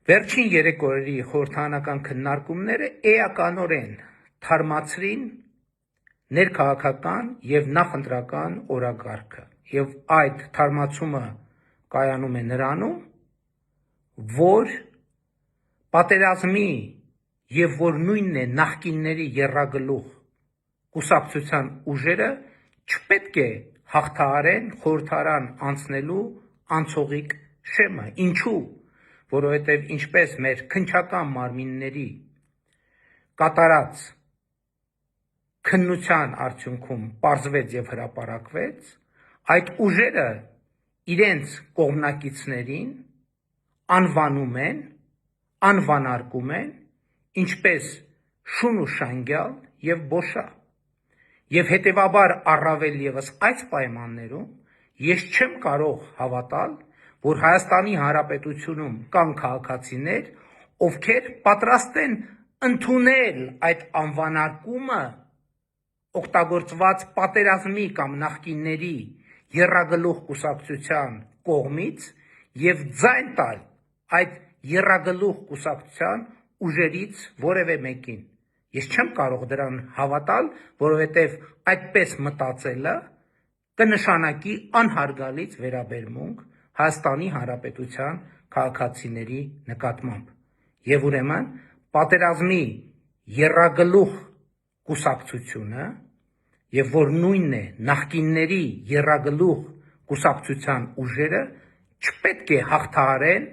Վերջին 3 օրերի խորհրդարանական քննարկումները էականորեն թարմացրին ներքաղաքական եւ նախընտրական օրակարգը եւ այդ թարմացումը կայանում է նրանում, որ պատերազմի եւ որ նույնն է նախկինների եռագլուխ կուսակցության ուժերը չպետք է հաղթահարեն խորհրդարան անցնելու անցողիկ շեմը։ Ինչու՞։ Որովհետև ինչպես մեր քննչական մարմինների կատարած քննության արդյունքում պարզվեց եւ հրապարակվեց, այդ ուժերը իրենց կողմնակիցներին անվանում են, անվանարկում են, ինչպես շուն ու շանգյալ եւ բոշա։ Եվ հետեւաբար առավել եւս այս պայմաններում ես չեմ կարող հավատալ, որ Հայաստանի Հանրապետությունում կան քաղաքացիներ, ովքեր պատրաստ են ընդունել այդ անվանարկումը օգտագործված պատերազմի կամ նախկինների եռագլուխ կուսակցության կողմից եւ ձայն տալ այդ եռագլուխ կուսակցության ուժերից որևէ մեկին։ Ես չեմ կարող դրան հավատալ, որովհետեւ այդպես մտածելը կնշանակի անհարգալից վերաբերմունք Հայաստանի Հանրապետության քաղաքացիների նկատմամբ։ Եվ ուրեմն պատերազմի եռագլուխ կուսակցությունը եւ որ նույնն է նախկինների եռագլուխ կուսակցության ուժերը չպետք է հաղթահարեն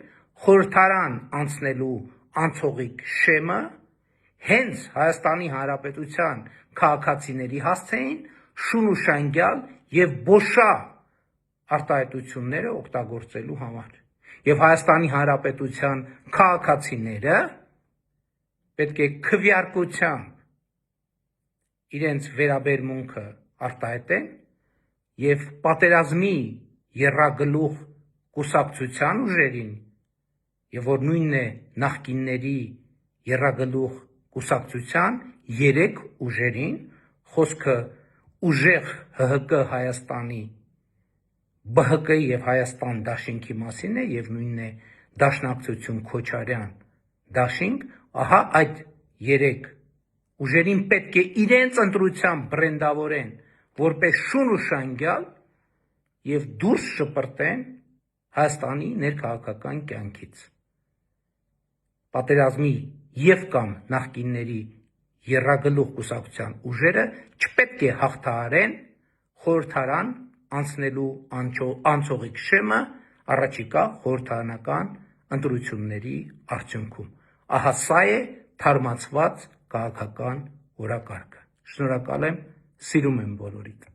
խորհրդարան անցնելու անցողիկ շեմը, հենց Հայաստանի Հանրապետության քաղաքացիների հասցեին շուն ու շանգյալ եւ բոշա արտահայտությունները օգտագործելու համար։ Եվ Հայաստանի Հանրապետության քաղաքացիները պետք է քվեարկությամբ իրենց վերաբերմունքը արտահայտեն եւ պատերազմի եռագլուխ կուսակցության ուժերին եւ որ նույնն է նախկինների եռագլուխ կուսակցության 3 ուժերին, խոսքը ուժեղ ՀՀԿ Հայաստանի ԲՀԿ-ի եւ Հայաստան դաշինքի մասին է եւ նույնն է Դաշնակցություն Քոչարյան դաշինք, ահա այդ 3 ուժերին պետք է իրենց ընտրությամբ բրենդավորեն որպես շուն ու շանգյալ եւ դուրս շպրտեն Հայաստանի ներքաղաքական կյանքից։ Պատերազմի եւ կամ նախկինների եռագլուխ կուսակցության ուժերը չպետք է հաղթահարեն խորհրդարան անցնելու անցողիկ շեմը առաջիկա խորհրդարանական ընտրությունների արդյունքում։ Ահա սա է թարմացված քաղաքական օրակարգը։ Շնորհակալ եմ, սիրում եմ բոլորիդ։